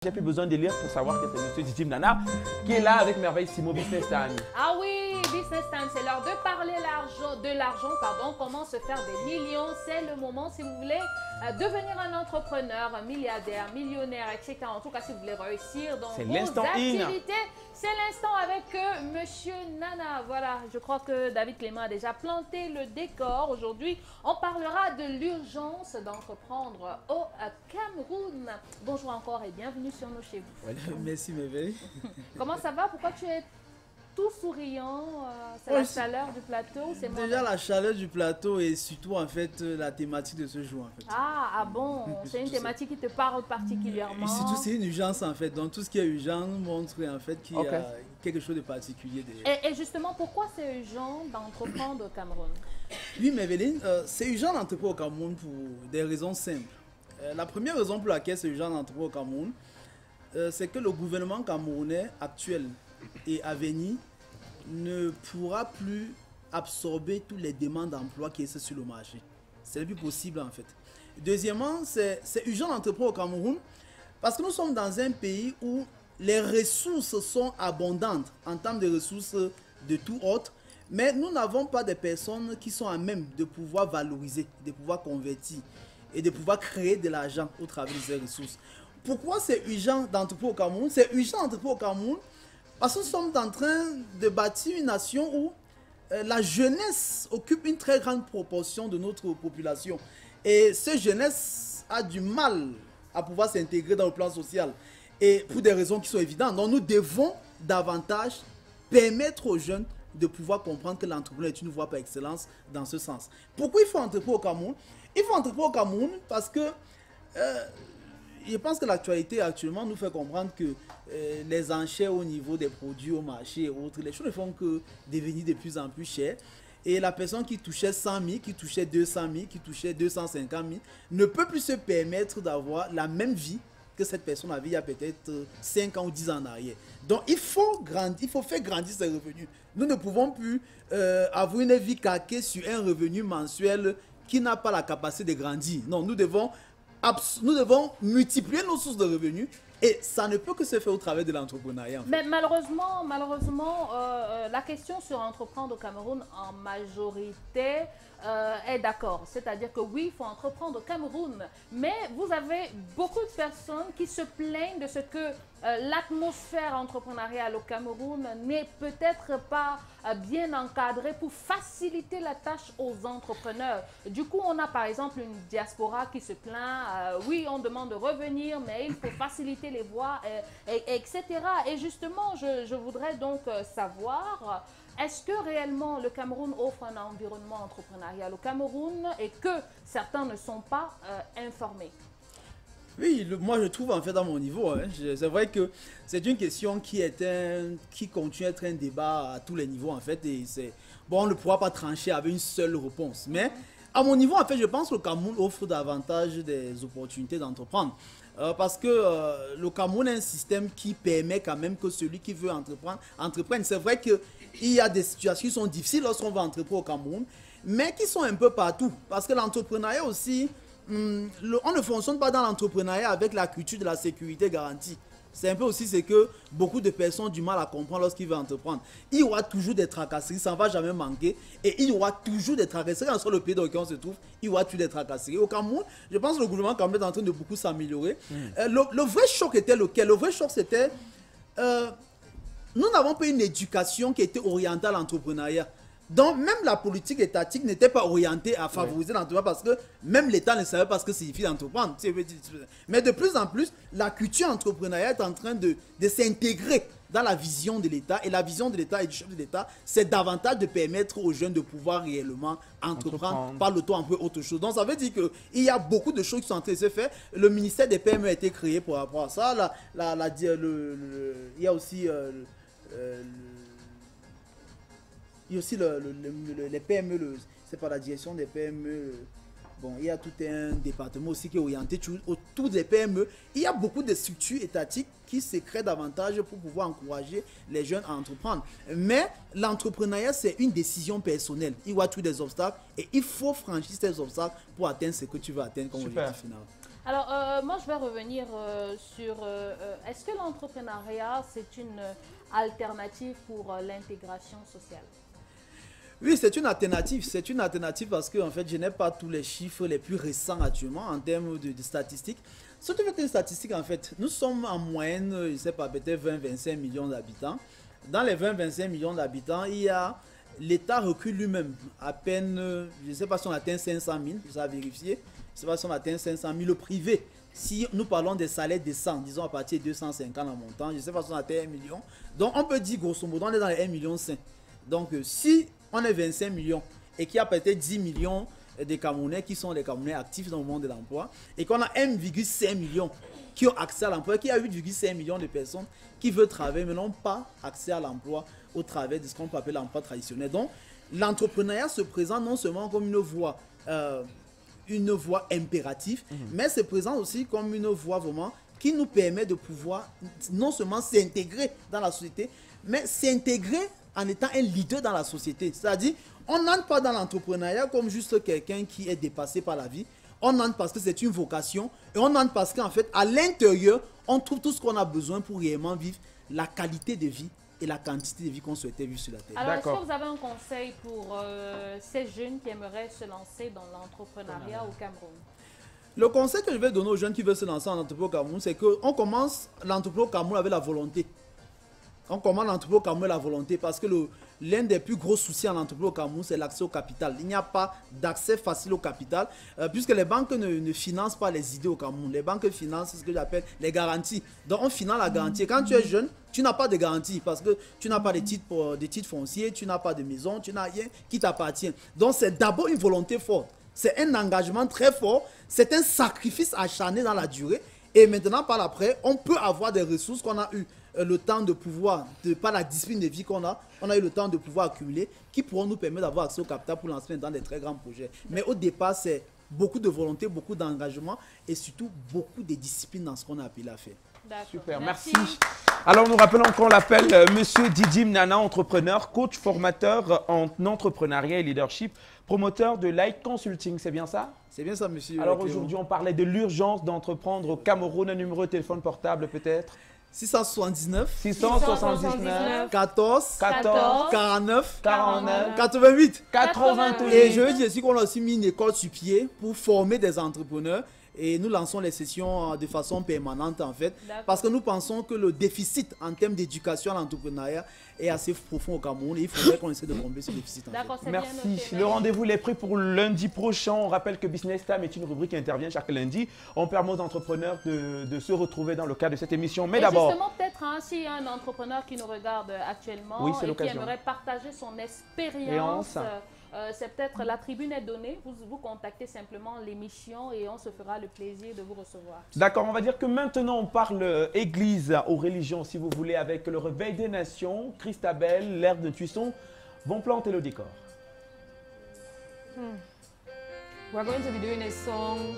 J'ai plus besoin de lire pour savoir que c'est M. Didi Nana qui est là avec merveille Simo Business Time. Ah oui, Business Time, c'est l'heure de parler de l'argent, comment se faire des millions. C'est le moment, si vous voulez, devenir un entrepreneur, un milliardaire, millionnaire, etc. En tout cas, si vous voulez réussir dans vos activités, c'est l'instant avec Monsieur Nana. Voilà, je crois que David Clément a déjà planté le décor. Aujourd'hui, on parlera de l'urgence d'entreprendre au Cameroun. Bonjour encore et bienvenue sur nos chez vous. Merci, merveille. Comment ça va? Pourquoi tu es tout souriant? C'est la chaleur du plateau? Déjà la chaleur du plateau et surtout en fait la thématique de ce jour en fait. Ah bon, c'est une thématique qui te parle particulièrement. Et surtout c'est une urgence en fait, donc tout ce qui est urgent montre en fait qu'il y a quelque chose de particulier derrière. Et justement, pourquoi c'est urgent d'entreprendre au Cameroun? Oui, Méveline, c'est urgent d'entreprendre au Cameroun pour des raisons simples. La première raison pour laquelle c'est urgent d'entreprendre au Cameroun, c'est que le gouvernement camerounais actuel et à venir ne pourra plus absorber toutes les demandes d'emploi qui sont sur le marché. C'est plus possible en fait. Deuxièmement, c'est urgent d'entreprendre au Cameroun parce que nous sommes dans un pays où les ressources sont abondantes en termes de ressources de tout autre, mais nous n'avons pas de personnes qui sont à même de pouvoir valoriser, de pouvoir convertir et de pouvoir créer de l'argent au travers de ces ressources. Pourquoi c'est urgent d'entreprendre au Cameroun? C'est urgent d'entreprendre au Cameroun parce que nous sommes en train de bâtir une nation où la jeunesse occupe une très grande proportion de notre population. Et cette jeunesse a du mal à pouvoir s'intégrer dans le plan social. Et pour des raisons qui sont évidentes. Donc nous devons davantage permettre aux jeunes de pouvoir comprendre que l'entrepreneuriat est une voie par excellence dans ce sens. Pourquoi il faut entreprendre au Cameroun? Il faut entreprendre au Cameroun parce que je pense que l'actualité actuellement nous fait comprendre que les enchères au niveau des produits au marché et autres, les choses ne font que devenir de plus en plus chères. Et la personne qui touchait 100 000, qui touchait 200 000, qui touchait 250 000, ne peut plus se permettre d'avoir la même vie que cette personne avait il y a peut-être 5 ans ou 10 ans en arrière. Donc il faut faire grandir ses revenus. Nous ne pouvons plus avoir une vie calquée sur un revenu mensuel qui n'a pas la capacité de grandir. Non, nous devons multiplier nos sources de revenus et ça ne peut que se faire au travers de l'entrepreneuriat. En fait. Mais malheureusement, la question sur entreprendre au Cameroun en majorité est d'accord. C'est-à-dire que oui, il faut entreprendre au Cameroun, mais vous avez beaucoup de personnes qui se plaignent de ce que l'atmosphère entrepreneuriale au Cameroun n'est peut-être pas bien encadrée pour faciliter la tâche aux entrepreneurs. Du coup, on a par exemple une diaspora qui se plaint, oui, on demande de revenir, mais il faut faciliter les voies, etc. Et justement, je voudrais donc savoir, est-ce que réellement le Cameroun offre un environnement entrepreneurial au Cameroun et que certains ne sont pas informés? Oui, moi je trouve en fait à mon niveau, c'est vrai que c'est une question qui continue à être un débat à tous les niveaux en fait et on ne pourra pas trancher avec une seule réponse. Mais à mon niveau en fait je pense que le Cameroun offre davantage des opportunités d'entreprendre. Parce que le Cameroun a un système qui permet quand même que celui qui veut entreprenne. C'est vrai qu'il y a des situations qui sont difficiles lorsqu'on va entreprendre au Cameroun, mais qui sont un peu partout. Parce que l'entrepreneuriat aussi, on ne fonctionne pas dans l'entrepreneuriat avec la culture de la sécurité garantie. C'est un peu aussi ce que beaucoup de personnes ont du mal à comprendre lorsqu'ils veulent entreprendre. Il y aura toujours des tracasseries, ça ne va jamais manquer. Et il y aura toujours des tracasseries. Dans le pays dans lequel on se trouve, il y aura toujours des tracasseries. Au Cameroun, je pense que le gouvernement Cameroun est en train de beaucoup s'améliorer. Le vrai choc était lequel? Le vrai choc c'était... nous n'avons pas une éducation qui était orientée à l'entrepreneuriat. Donc, même la politique étatique n'était pas orientée à favoriser l'entrepreneuriat parce que même l'État ne savait pas ce que signifie d'entreprendre. Mais de plus en plus, la culture entrepreneuriale est en train de s'intégrer dans la vision de l'État. Et la vision de l'État et du chef de l'État, c'est davantage de permettre aux jeunes de pouvoir réellement entreprendre par l'auto-emploi autre chose. Donc, ça veut dire qu'il y a beaucoup de choses qui sont en train de se faire. Le ministère des PME a été créé pour rapport à ça. Il y a aussi... il y a aussi les PME, c'est pas la direction des PME. Bon, il y a tout un département aussi qui est orienté autour des PME. Il y a beaucoup de structures étatiques qui se créent davantage pour pouvoir encourager les jeunes à entreprendre. Mais l'entrepreneuriat, c'est une décision personnelle. Il y a tous des obstacles et il faut franchir ces obstacles pour atteindre ce que tu veux atteindre comme objectif final. Alors, moi, je vais revenir sur... est-ce que l'entrepreneuriat, c'est une alternative pour l'intégration sociale? Oui, c'est une alternative. C'est une alternative parce que en fait, je n'ai pas tous les chiffres les plus récents actuellement en termes de statistiques. Si tu veux une statistique, en fait, nous sommes en moyenne, je ne sais pas, peut-être 20-25 millions d'habitants. Dans les 20-25 millions d'habitants, il y a l'État recule lui-même à peine, je ne sais pas si on atteint 500 000, ça a vérifié. Je ne sais pas si on atteint 500 000. Le privé, si nous parlons des salaires décents, disons à partir de 250 en montant, je ne sais pas si on atteint 1 million. Donc on peut dire grosso modo, on est dans les 1,5 million. Donc si on est 25 millions et qu'il y a peut-être 10 millions de Camerounais qui sont des Camerounais actifs dans le monde de l'emploi et qu'on a 1,5 million qui ont accès à l'emploi, qu'il y a 8,5 millions de personnes qui veulent travailler mais n'ont pas accès à l'emploi au travers de ce qu'on peut appeler l'emploi traditionnel. Donc l'entrepreneuriat se présente non seulement comme une voie impérative, mais se présente aussi comme une voie vraiment qui nous permet de pouvoir non seulement s'intégrer dans la société, mais s'intégrer en étant un leader dans la société. C'est-à-dire, on n'entre pas dans l'entrepreneuriat comme juste quelqu'un qui est dépassé par la vie. On entre parce que c'est une vocation et on entre parce qu'en fait, à l'intérieur, on trouve tout ce qu'on a besoin pour réellement vivre la qualité de vie et la quantité de vie qu'on souhaitait vivre sur la terre. Alors, est-ce que vous avez un conseil pour ces jeunes qui aimeraient se lancer dans l'entrepreneuriat au Cameroun? Le conseil que je vais donner aux jeunes qui veulent se lancer en entreprise au Cameroun, c'est qu'on commence l'entreprise au Cameroun avec la volonté. On commence l'entreprise au Cameroun avec la volonté parce que l'un des plus gros soucis en entreprise au Cameroun, c'est l'accès au capital. Il n'y a pas d'accès facile au capital puisque les banques ne financent pas les idées au Cameroun. Les banques financent ce que j'appelle les garanties. Donc on finance la garantie. Et quand tu es jeune, tu n'as pas de garantie parce que tu n'as pas de titres fonciers, tu n'as pas de maison, tu n'as rien qui t'appartient. Donc c'est d'abord une volonté forte. C'est un engagement très fort. C'est un sacrifice acharné dans la durée. Et maintenant, par après, on peut avoir des ressources qu'on a eues. Le temps de pouvoir, par la discipline de vie qu'on a eu le temps de pouvoir accumuler, qui pourront nous permettre d'avoir accès au capital pour lancer dans des très grands projets. Mais au départ, c'est beaucoup de volonté, beaucoup d'engagement et surtout beaucoup de discipline dans ce qu'on a appelé à faire. Super, merci. Alors, nous rappelons qu'on l'appelle Monsieur Didim Nana, entrepreneur, coach, formateur en entrepreneuriat et leadership, promoteur de Light Consulting, c'est bien ça? C'est bien ça, monsieur. Alors, aujourd'hui, on parlait de l'urgence d'entreprendre au Cameroun. Un numéro de téléphone portable, peut-être? 679 14 49 49 88. Et je veux dire dire aussi qu'on a aussi mis une école sur pied pour former des entrepreneurs. Et nous lançons les sessions de façon permanente en fait. Parce que nous pensons que le déficit en termes d'éducation à l'entrepreneuriat est assez profond au Cameroun. Et il faudrait qu'on essaie de combler ce déficit. Merci. Le rendez-vous est pris pour lundi prochain. On rappelle que Business Time est une rubrique qui intervient chaque lundi. On permet aux entrepreneurs de se retrouver dans le cadre de cette émission. Mais d'abord... Justement, peut-être s'il y a un entrepreneur qui nous regarde actuellement et qui aimerait partager son expérience... c'est peut-être la tribune est donnée, vous contactez simplement l'émission et on se fera le plaisir de vous recevoir. D'accord, on va dire que maintenant on parle église aux religions si vous voulez avec le réveil des nations, Christabel, l'air de Tuisson vont planter le décor. We're going to be doing a song